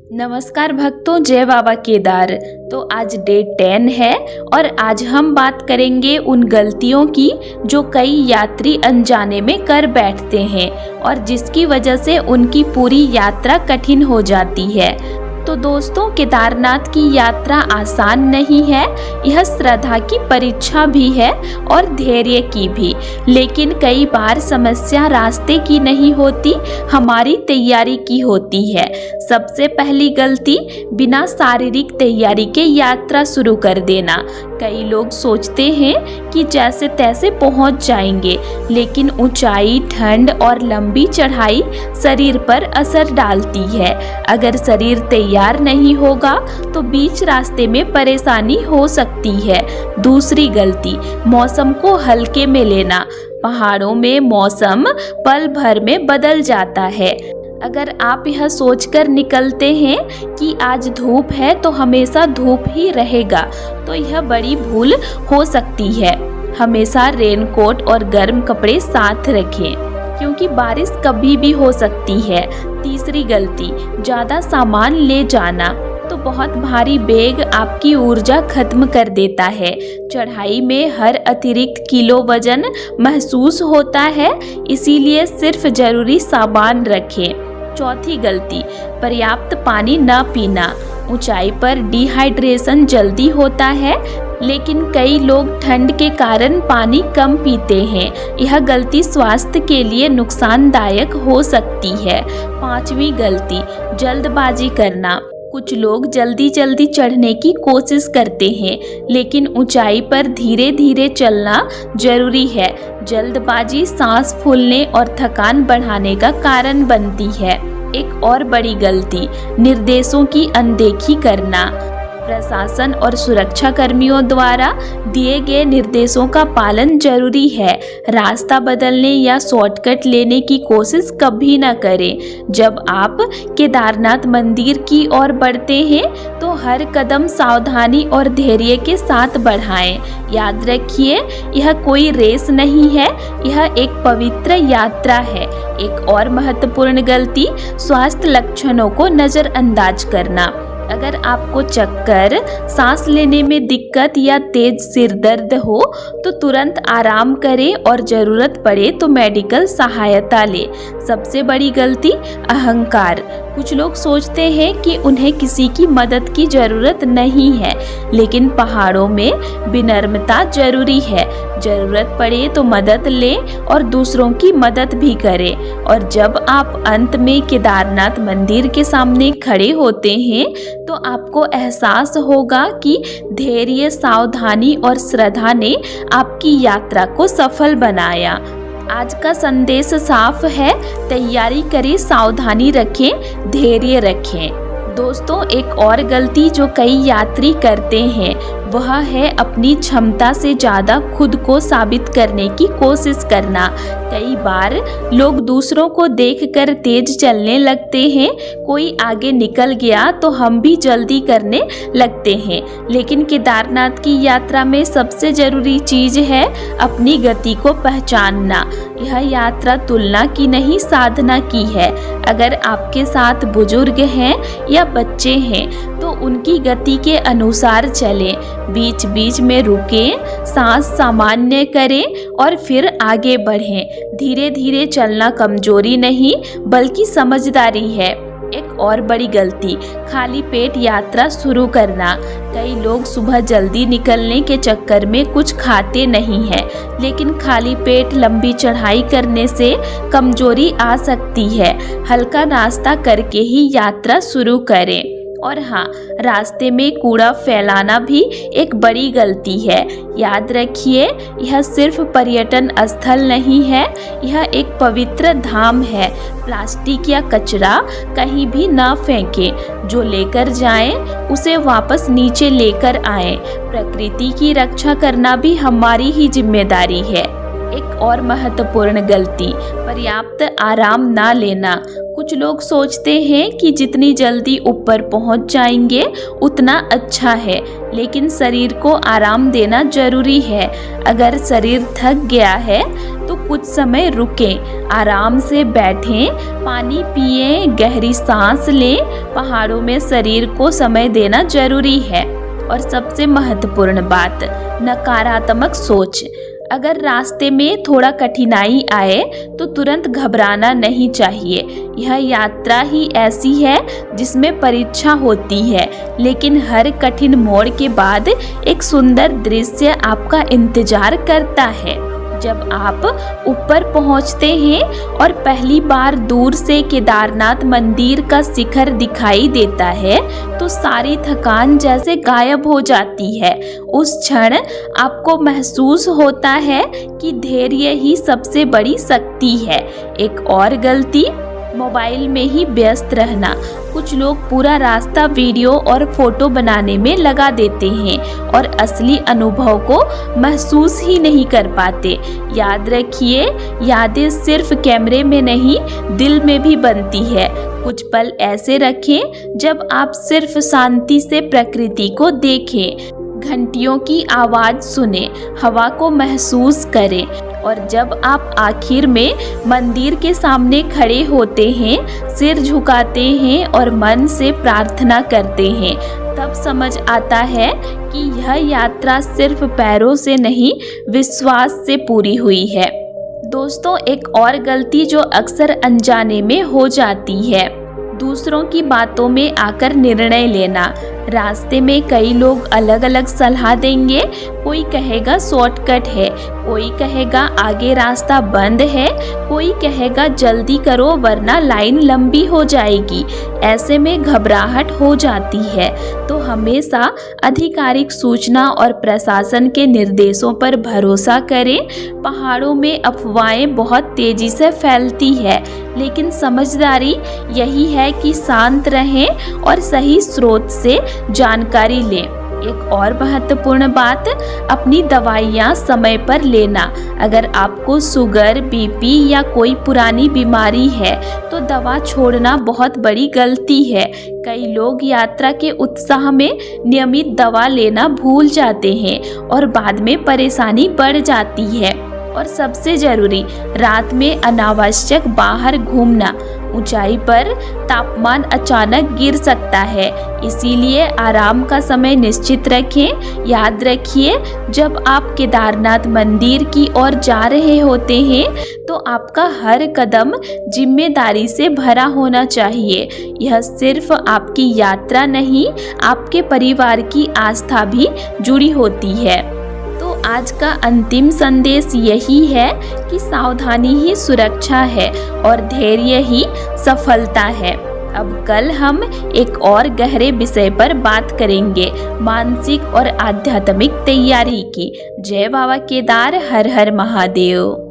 नमस्कार भक्तों, जय बाबा केदार। तो आज डे 10 है और आज हम बात करेंगे उन गलतियों की जो कई यात्री अनजाने में कर बैठते हैं और जिसकी वजह से उनकी पूरी यात्रा कठिन हो जाती है। तो दोस्तों, केदारनाथ की यात्रा आसान नहीं है। यह श्रद्धा की परीक्षा भी है और धैर्य की भी। लेकिन कई बार समस्या रास्ते की नहीं होती, हमारी तैयारी की होती है। सबसे पहली गलती, बिना शारीरिक तैयारी के यात्रा शुरू कर देना। कई लोग सोचते हैं कि जैसे तैसे पहुंच जाएंगे, लेकिन ऊंचाई, ठंड और लंबी चढ़ाई शरीर पर असर डालती है। अगर शरीर तैयार नहीं होगा तो बीच रास्ते में परेशानी हो सकती है। दूसरी गलती, मौसम को हल्के में लेना। पहाड़ों में मौसम पल भर में बदल जाता है। अगर आप यह सोचकर निकलते हैं कि आज धूप है तो हमेशा धूप ही रहेगा, तो यह बड़ी भूल हो सकती है। हमेशा रेनकोट और गर्म कपड़े साथ रखें, क्योंकि बारिश कभी भी हो सकती है। तीसरी गलती, ज़्यादा सामान ले जाना। तो बहुत भारी बैग आपकी ऊर्जा खत्म कर देता है। चढ़ाई में हर अतिरिक्त किलो वजन महसूस होता है, इसीलिए सिर्फ जरूरी सामान रखें। चौथी गलती, पर्याप्त पानी न पीना। ऊंचाई पर डिहाइड्रेशन जल्दी होता है, लेकिन कई लोग ठंड के कारण पानी कम पीते हैं। यह गलती स्वास्थ्य के लिए नुकसानदायक हो सकती है। पांचवी गलती, जल्दबाजी करना। कुछ लोग जल्दी जल्दी चढ़ने की कोशिश करते हैं, लेकिन ऊंचाई पर धीरे धीरे चलना जरूरी है। जल्दबाजी सांस फूलने और थकान बढ़ाने का कारण बनती है। एक और बड़ी गलती, निर्देशों की अनदेखी करना। प्रशासन और सुरक्षा कर्मियों द्वारा दिए गए निर्देशों का पालन जरूरी है। रास्ता बदलने या शॉर्टकट लेने की कोशिश कभी न करें। जब आप केदारनाथ मंदिर की ओर बढ़ते हैं तो हर कदम सावधानी और धैर्य के साथ बढ़ाएं। याद रखिए, यह कोई रेस नहीं है, यह एक पवित्र यात्रा है। एक और महत्वपूर्ण गलती, स्वास्थ्य लक्षणों को नज़रअंदाज करना। अगर आपको चक्कर, सांस लेने में दिक्कत या तेज सिर दर्द हो तो तुरंत आराम करें और ज़रूरत पड़े तो मेडिकल सहायता लें। सबसे बड़ी गलती, अहंकार। कुछ लोग सोचते हैं कि उन्हें किसी की मदद की ज़रूरत नहीं है, लेकिन पहाड़ों में विनम्रता जरूरी है। ज़रूरत पड़े तो मदद लें और दूसरों की मदद भी करें। और जब आप अंत में केदारनाथ मंदिर के सामने खड़े होते हैं तो आपको एहसास होगा कि धैर्य, सावधानी और श्रद्धा ने आपकी यात्रा को सफल बनाया। आज का संदेश साफ है, तैयारी करें, सावधानी रखें, धैर्य रखें। दोस्तों, एक और गलती जो कई यात्री करते हैं वह है अपनी क्षमता से ज़्यादा खुद को साबित करने की कोशिश करना। कई बार लोग दूसरों को देखकर तेज चलने लगते हैं। कोई आगे निकल गया तो हम भी जल्दी करने लगते हैं, लेकिन केदारनाथ की यात्रा में सबसे ज़रूरी चीज़ है अपनी गति को पहचानना। यह यात्रा तुलना की नहीं, साधना की है। अगर आपके साथ बुजुर्ग हैं या बच्चे हैं तो उनकी गति के अनुसार चलें। बीच बीच में रुकें, सांस सामान्य करें और फिर आगे बढ़ें। धीरे धीरे चलना कमजोरी नहीं बल्कि समझदारी है। एक और बड़ी गलती, खाली पेट यात्रा शुरू करना। कई लोग सुबह जल्दी निकलने के चक्कर में कुछ खाते नहीं हैं, लेकिन खाली पेट लंबी चढ़ाई करने से कमजोरी आ सकती है। हल्का नाश्ता करके ही यात्रा शुरू करें। और हाँ, रास्ते में कूड़ा फैलाना भी एक बड़ी गलती है। याद रखिए, यह सिर्फ पर्यटन स्थल नहीं है, यह एक पवित्र धाम है। प्लास्टिक या कचरा कहीं भी ना फेंकें। जो लेकर जाएं, उसे वापस नीचे लेकर आएं। प्रकृति की रक्षा करना भी हमारी ही जिम्मेदारी है। एक और महत्वपूर्ण गलती, पर्याप्त आराम ना लेना। कुछ लोग सोचते हैं कि जितनी जल्दी ऊपर पहुंच जाएंगे उतना अच्छा है, लेकिन शरीर को आराम देना जरूरी है। अगर शरीर थक गया है तो कुछ समय रुकें, आराम से बैठें, पानी पिएं, गहरी सांस लें। पहाड़ों में शरीर को समय देना जरूरी है। और सबसे महत्वपूर्ण बात, नकारात्मक सोच। अगर रास्ते में थोड़ा कठिनाई आए तो तुरंत घबराना नहीं चाहिए। यह यात्रा ही ऐसी है जिसमें परीक्षा होती है, लेकिन हर कठिन मोड़ के बाद एक सुंदर दृश्य आपका इंतजार करता है। जब आप ऊपर पहुंचते हैं और पहली बार दूर से केदारनाथ मंदिर का शिखर दिखाई देता है तो सारी थकान जैसे गायब हो जाती है। उस क्षण आपको महसूस होता है कि धैर्य ही सबसे बड़ी शक्ति है। एक और गलती, मोबाइल में ही व्यस्त रहना। कुछ लोग पूरा रास्ता वीडियो और फोटो बनाने में लगा देते हैं और असली अनुभव को महसूस ही नहीं कर पाते। याद रखिए, यादें सिर्फ कैमरे में नहीं, दिल में भी बनती है। कुछ पल ऐसे रखें जब आप सिर्फ शांति से प्रकृति को देखें, घंटियों की आवाज़ सुने, हवा को महसूस करें। और जब आप आखिर में मंदिर के सामने खड़े होते हैं, सिर झुकाते हैं और मन से प्रार्थना करते हैं, तब समझ आता है कि यह यात्रा सिर्फ पैरों से नहीं, विश्वास से पूरी हुई है। दोस्तों, एक और गलती जो अक्सर अनजाने में हो जाती है, दूसरों की बातों में आकर निर्णय लेना। रास्ते में कई लोग अलग अलग सलाह देंगे। कोई कहेगा शॉर्टकट है, कोई कहेगा आगे रास्ता बंद है, कोई कहेगा जल्दी करो वरना लाइन लंबी हो जाएगी। ऐसे में घबराहट हो जाती है। तो हमेशा आधिकारिक सूचना और प्रशासन के निर्देशों पर भरोसा करें। पहाड़ों में अफवाहें बहुत तेजी से फैलती है, लेकिन समझदारी यही है कि शांत रहें और सही स्रोत से जानकारी लें। एक और महत्वपूर्ण बात, अपनी दवाइयाँ समय पर लेना। अगर आपको शुगर, बीपी या कोई पुरानी बीमारी है तो दवा छोड़ना बहुत बड़ी गलती है। कई लोग यात्रा के उत्साह में नियमित दवा लेना भूल जाते हैं और बाद में परेशानी बढ़ जाती है। और सबसे जरूरी, रात में अनावश्यक बाहर घूमना। ऊंचाई पर तापमान अचानक गिर सकता है, इसीलिए आराम का समय निश्चित रखें। याद रखिए, जब आप केदारनाथ मंदिर की ओर जा रहे होते हैं तो आपका हर कदम जिम्मेदारी से भरा होना चाहिए। यह सिर्फ आपकी यात्रा नहीं, आपके परिवार की आस्था भी जुड़ी होती है। तो आज का अंतिम संदेश यही है कि सावधानी ही सुरक्षा है और धैर्य ही सफलता है। अब कल हम एक और गहरे विषय पर बात करेंगे, मानसिक और आध्यात्मिक तैयारी की। जय बाबा केदार, हर हर महादेव।